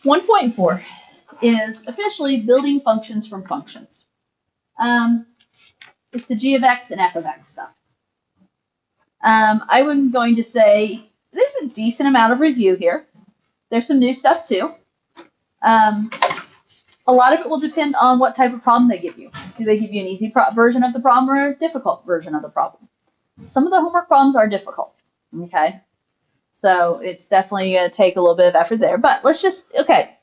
1.4 is officially building functions from functions. It's the g of x and f of x stuff. I'm going to say there's a decent amount of review here. There's some new stuff too. A lot of it will depend on what type of problem they give you. Do they give you an easy version of the problem or a difficult version of the problem? Some of the homework problems are difficult, okay? So it's definitely going to take a little bit of effort there. But let's just, okay,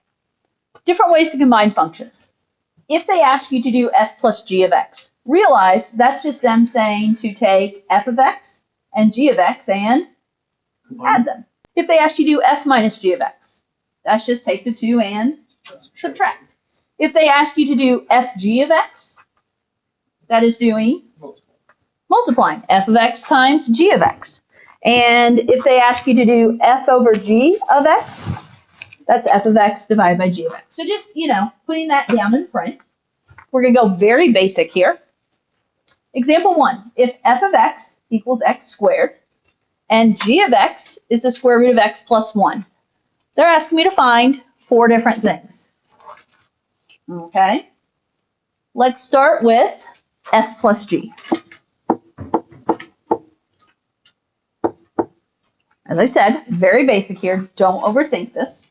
different ways to combine functions. If they ask you to do f plus g of x, realize that's just them saying to take f of x and g of x and add them. If they ask you to do f minus g of x, that's just take the two and subtract. If they ask you to do fg of x, that is doing multiplying f of x times g of x. And if they ask you to do f over g of x, that's f of x divided by g of x. So just, putting that down in print. We're going to go very basic here. Example 1, if f of x equals x squared and g of x is the square root of x plus 1, they're asking me to find 4 different things. Okay, let's start with f plus g. As I said, very basic here. Don't overthink this.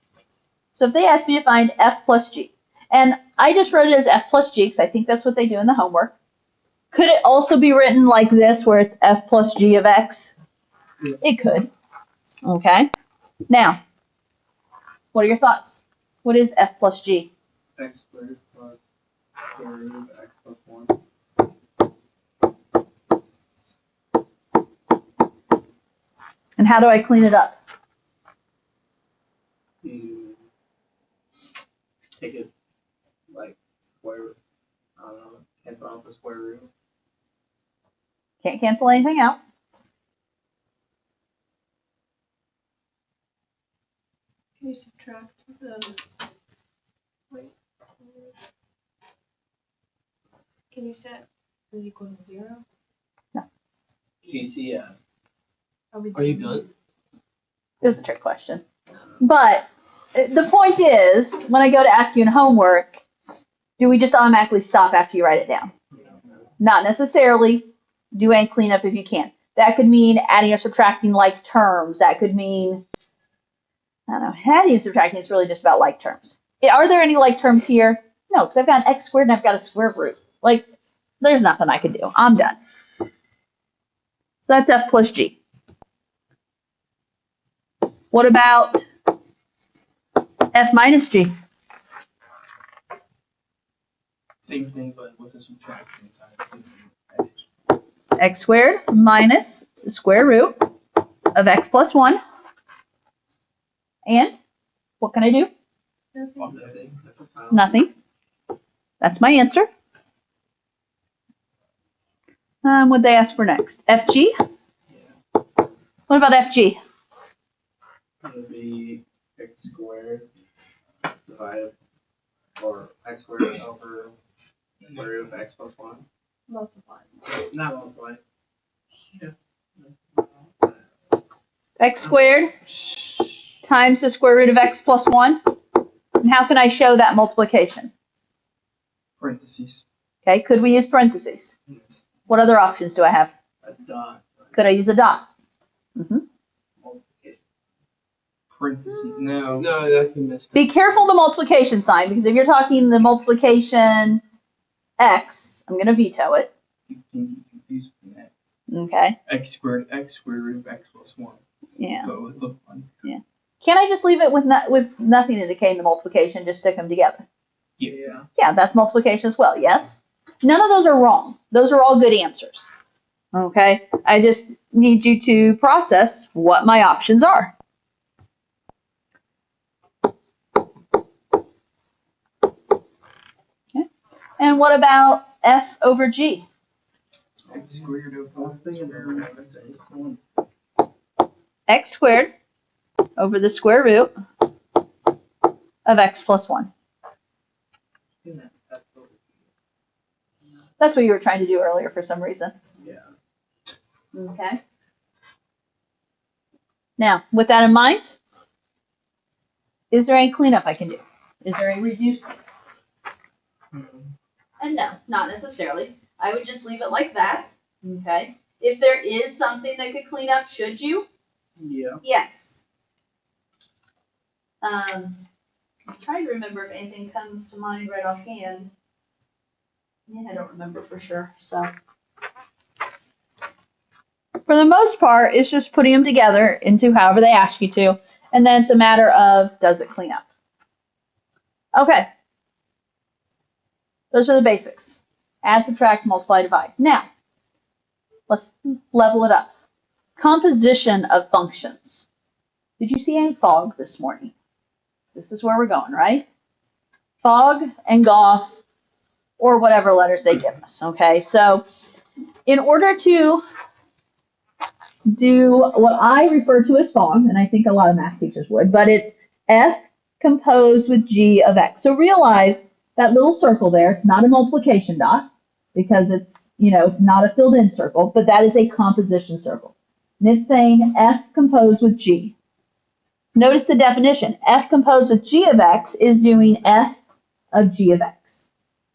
So if they ask me to find f plus g, and I just wrote it as f plus g because I think that's what they do in the homework. Could it also be written like this where it's f plus g of x? Yeah. It could. Okay. Now, what are your thoughts? What is f plus g? X squared plus square root of x plus 1. And how do I clean it up? You take it like square, cancel out the square root. Can't cancel anything out. Can you subtract the, wait, can you set is equal to 0? No. GCF. Are you done? It was a trick question. But the point is, when I go to ask you in homework, do we just automatically stop after you write it down? Not necessarily. Do a cleanup if you can. That could mean adding or subtracting like terms. That could mean, I don't know, adding and subtracting is really just about like terms. Are there any like terms here? No, because I've got an x squared and I've got a square root. Like, there's nothing I can do. I'm done. So that's f plus g. What about f minus g? Same thing, but with a subtraction inside. X squared minus the square root of x plus 1. And what can I do? Nothing. That's my answer. What'd they ask for next? FG? Yeah. What about FG? It would be x squared divided, or x squared over square root of x plus 1. Multiply. Not multiply. Yeah. X squared times the square root of x plus 1. And how can I show that multiplication? Parentheses. Okay, could we use parentheses? What other options do I have? A dot. Could I use a dot? Mm-hmm. Multiplication. Parentheses. No, that can miss. Be careful of the multiplication sign, because if you're talking the multiplication x, I'm going to veto it. You can get confused with x. Okay. X squared root of x plus 1. Yeah. So with the 1. Yeah. Can't I just leave it with nothing indicating the multiplication, just stick them together? Yeah. Yeah, that's multiplication as well, yes? None of those are wrong. Those are all good answers. Okay? I just need you to process what my options are. Okay. And what about f over g? X squared over the square root of x plus 1. X squared over the square root of x plus 1. That's what you were trying to do earlier for some reason. Yeah. Okay. Now, with that in mind, Is there any cleanup I can do? Is there any reducing? Mhm. And no, not necessarily. I would just leave it like that. Okay. If there is something that could clean up, should you? Yeah. Yes. I'm trying to remember if anything comes to mind right offhand. Yeah, I don't remember for sure. So, for the most part, it's just putting them together into however they ask you to, and then it's a matter of does it clean up. Okay. Those are the basics. Add, subtract, multiply, divide. Now, let's level it up. Composition of functions. Did you see any fog this morning? This is where we're going, right? Fog and Goff, or whatever letters they give us, okay? So, in order to do what I refer to as fog, and I think a lot of math teachers would, but it's F composed with G of X. So realize that little circle there, it's not a multiplication dot because it's, it's not a filled in circle, but that is a composition circle. And it's saying F composed with G. Notice the definition. F composed with G of X is doing F of G of X.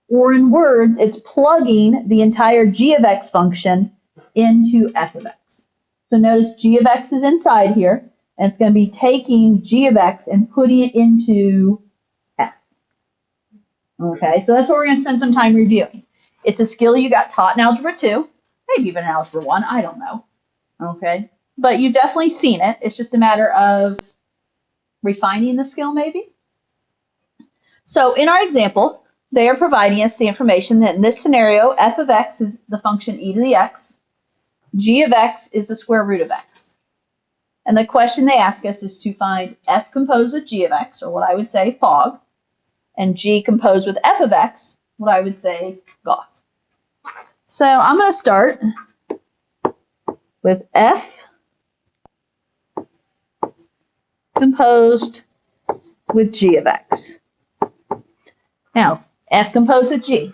Or in words, it's plugging the entire G of X function into F of X. So notice G of X is inside here, and it's going to be taking G of X and putting it into F. Okay, so that's what we're going to spend some time reviewing. It's a skill you got taught in Algebra 2, maybe even in Algebra 1, I don't know. Okay, but you've definitely seen it. It's just a matter of refining the skill maybe. So in our example, they are providing us the information that in this scenario, F of X is the function e to the X, G of X is the square root of X. And the question they ask us is to find F composed with G of X, or what I would say fog, and G composed with F of X, what I would say Goff. So I'm going to start with F composed with G of X. Now, F composed with G.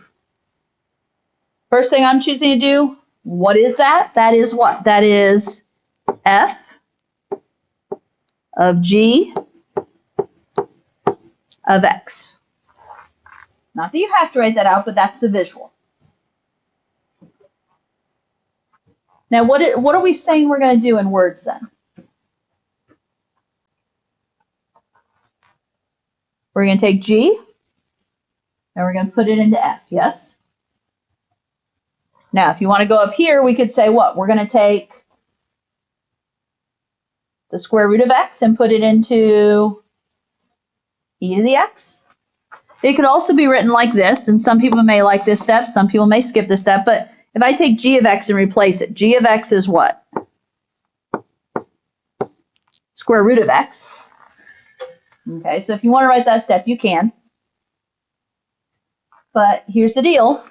First thing I'm choosing to do, what is that? That is what? That is F of G of X. Not that you have to write that out, but that's the visual. Now, what are we saying we're going to do in words then? We're going to take G, and we're going to put it into F, yes? Now, if you want to go up here, we could say what? We're going to take the square root of X and put it into e to the X. It could also be written like this, and some people may like this step, some people may skip this step, but if I take G of X and replace it, G of X is what? Square root of X. Okay, so if you want to write that step, you can. But here's the deal.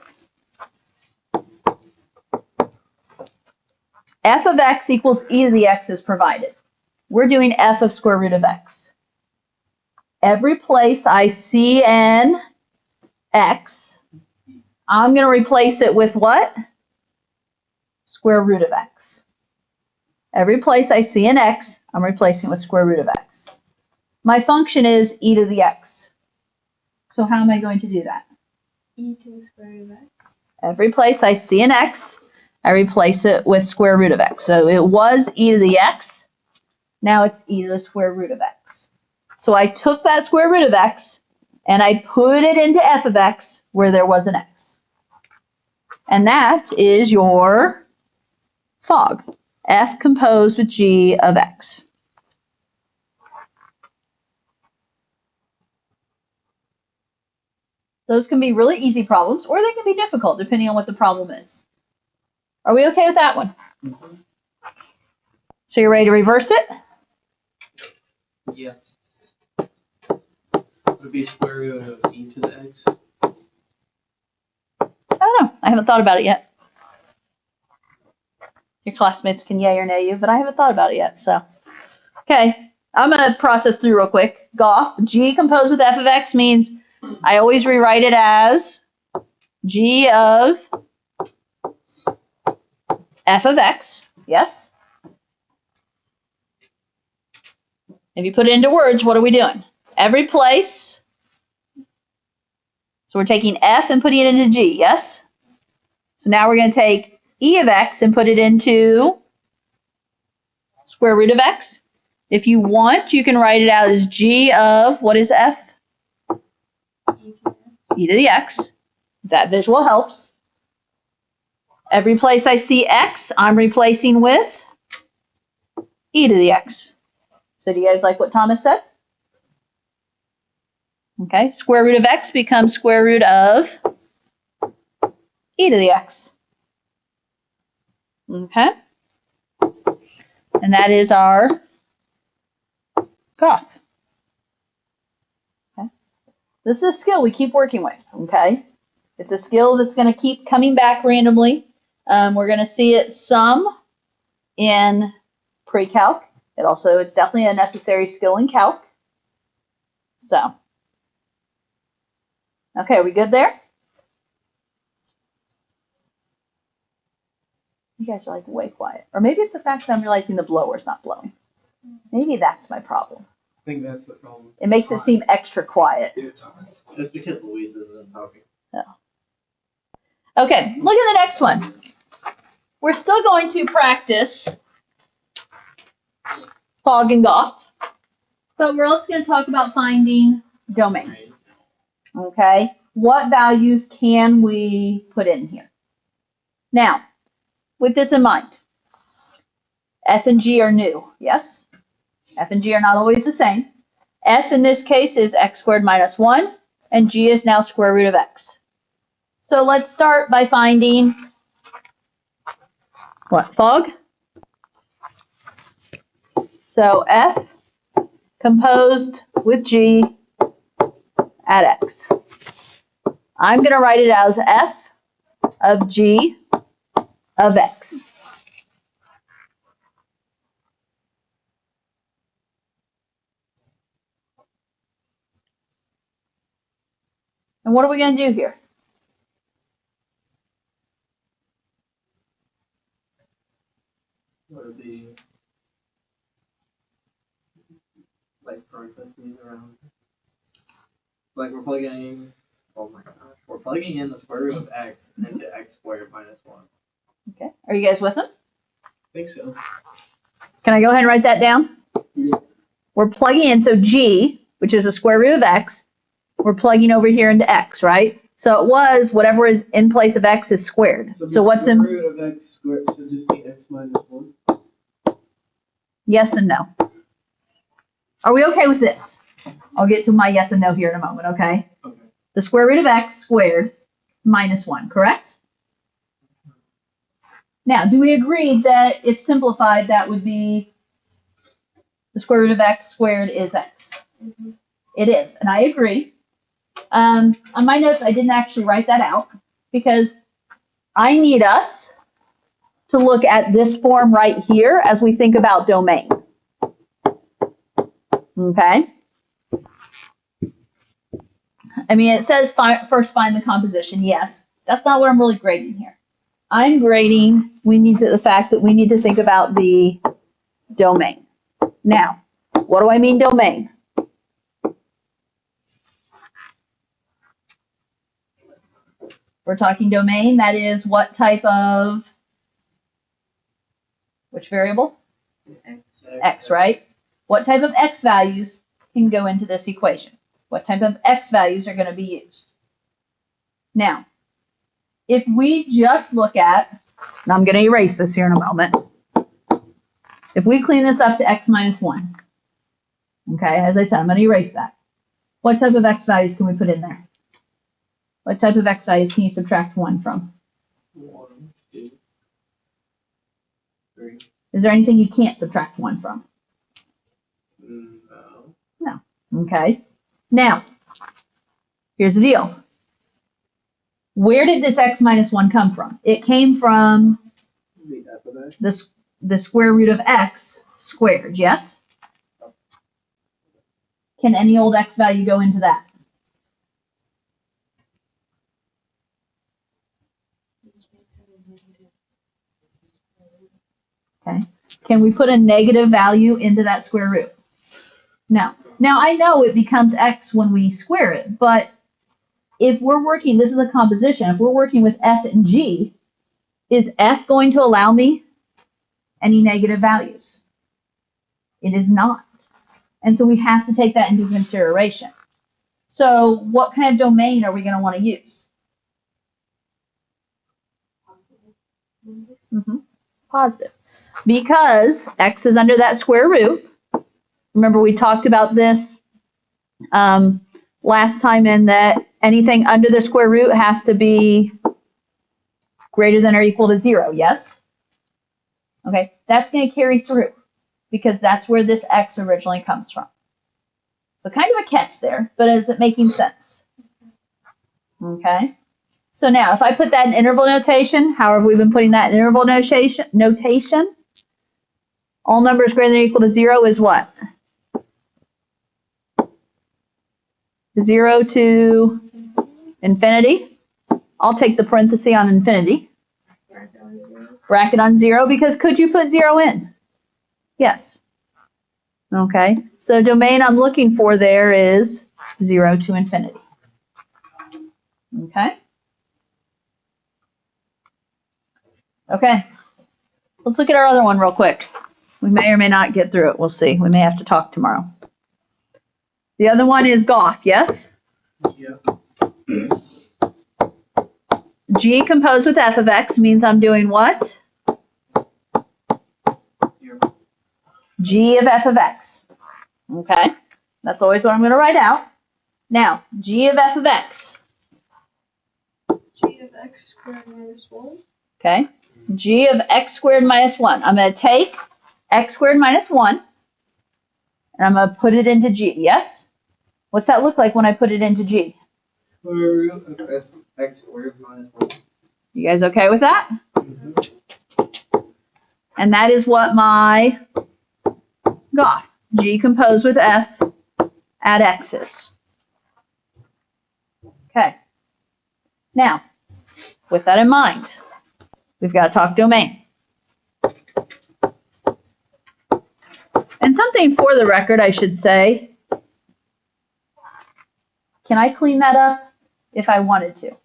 F of X equals e to the X is provided. We're doing F of square root of X. Every place I see an X, I'm going to replace it with what? Square root of X. Every place I see an X, I'm replacing it with square root of X. My function is e to the X. So how am I going to do that? E to the square root of X. Every place I see an X, I replace it with square root of X. So it was e to the X. Now it's e to the square root of X. So I took that square root of X and I put it into F of X where there was an X. And that is your fog. F composed with G of X. Those can be really easy problems, or they can be difficult depending on what the problem is. Are we okay with that one? Mm-hmm. So you're ready to reverse it? Yeah. Would it be square root of e to the X? I don't know. I haven't thought about it yet. Your classmates can yay or nay you, but I haven't thought about it yet. So, okay. I'm going to process through real quick. Goff, G composed with F of X means I always rewrite it as G of F of X. Yes? If you put it into words, what are we doing? every place. So we're taking f and putting it into g, yes? So now we're going to take e of x and put it into square root of x. If you want, you can write it out as g of, what is f? E to the x. That visual helps. Every place I see x, I'm replacing with e to the x. So do you guys like what Thomas said? Okay, square root of x becomes square root of e to the x. Okay, and that is our Goff. Okay, this is a skill we keep working with. Okay, it's a skill that's going to keep coming back randomly. We're going to see it some in pre-calc. It's definitely a necessary skill in calc. So, okay, are we good there? You guys are like way quiet. Or maybe it's the fact that I'm realizing the blower's not blowing. Maybe that's my problem. I think that's the problem. It makes it seem extra quiet. It's because Louise isn't talking. Okay, look at the next one. We're still going to practice Fogg and Goff, but we're also going to talk about finding domain. Okay, what values can we put in here? Now, with this in mind, f and g are new, yes? F and g are not always the same. F in this case is x squared minus 1, and g is now square root of x. So let's start by finding what? Fogg? So f composed with g at x. I'm going to write it as f of g of x. And what are we going to do here? Would it be like parentheses around? Like we're plugging. Oh my gosh, we're plugging in the square root of x into x squared minus 1. Okay, are you guys with them? I think so. Can I go ahead and write that down? Yeah. We're plugging in, so g, which is the square root of x, we're plugging over here into x, right? So it was whatever is in place of x is squared. So what's in? Square root of x squared, so just be x minus 1. Yes and no. Are we okay with this? I'll get to my yes and no here in a moment, okay? Okay. The square root of x squared minus 1, correct? Now, do we agree that if simplified, that would be the square root of x squared is x? Mm-hmm. It is, and I agree. On my notes, I didn't actually write that out because I need us to look at this form right here as we think about domain. Okay? I mean, it says first find the composition. Yes, that's not what I'm really grading here. I'm grading the fact that we need to think about the domain. Now, what do I mean domain? We're talking domain, that is what type of, which variable? X, right? What type of x values can go into this equation? What type of x values are going to be used? Now, if we just look at, and I'm going to erase this here in a moment. If we clean this up to x minus 1, okay, as I said, I'm going to erase that. What type of x values can we put in there? What type of x values can you subtract 1 from? 1, 2, 3. Is there anything you can't subtract 1 from? No. No. Okay. Now, here's the deal. Where did this x minus 1 come from? It came from the square root of x squared, yes? Can any old x value go into that? Okay. Can we put a negative value into that square root? No. Now I know it becomes x when we square it, but if we're working, this is a composition, if we're working with f and g, is f going to allow me any negative values? It is not. And so we have to take that into consideration. So what kind of domain are we going to want to use? Positive. Because x is under that square root. Remember we talked about this last time in that anything under the square root has to be greater than or equal to 0, yes? Okay, that's going to carry through because that's where this x originally comes from. So kind of a catch there, but is it making sense? Okay. So now, if I put that in interval notation, how have we been putting that in interval notation? All numbers greater than or equal to 0 is what? 0 to infinity. I'll take the parenthesis on infinity. Bracket on 0, because could you put 0 in? Yes. Okay, so domain I'm looking for there is 0 to infinity. Okay. Okay, let's look at our other one real quick. We may or may not get through it. We'll see. We may have to talk tomorrow. The other one is Goff, yes? Yeah. G composed with f of x means I'm doing what? G of f of x. Okay, that's always what I'm going to write out. Now, G of f of x. G of x squared minus 1. Okay, G of x squared minus 1. I'm going to take x squared minus 1, and I'm going to put it into G, yes? What's that look like when I put it into G? X squared minus 1. You guys okay with that? And that is what my Goff, G composed with f at x is. Okay. Now, with that in mind, we've got to talk domain. And something for the record, I should say, can I clean that up if I wanted to?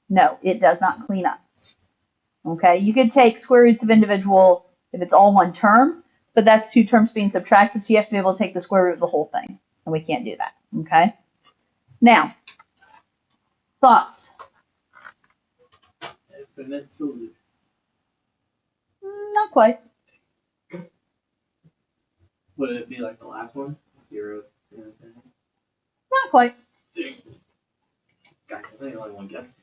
No, it does not clean up. Okay, you could take square roots of individual if it's all one term, but that's two terms being subtracted, so you have to be able to take the square root of the whole thing, and we can't do that. Okay? Now, thoughts? Infinite solution. Not quite. Would it be like the last one? 0 to infinity? Not quite. Guys, I think I only one guess.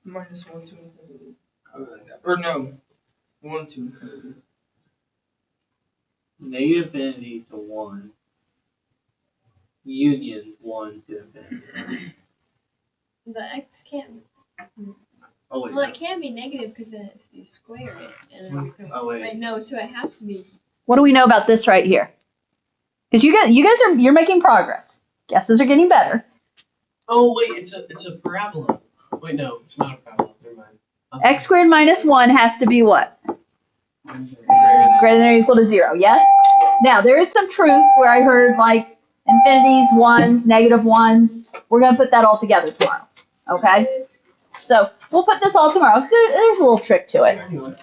Minus 1 to infinity. Or no, 1 to infinity. Negative infinity to 1. Union 1 to infinity. The x can't. Oh wait. Well, it can be negative because then if you square it, and Oh wait. I know, so it has to be. What do we know about this right here? Because you're making progress. Guesses are getting better. Oh wait, it's a parabola. Wait, no, it's not a parabola. Never mind. X squared minus 1 has to be what? Greater than or equal to 0, yes? Now, there is some truth where I heard like infinities, ones, negative ones. We're going to put that all together tomorrow, okay? So we'll put this all tomorrow because there's a little trick to it. Anyway.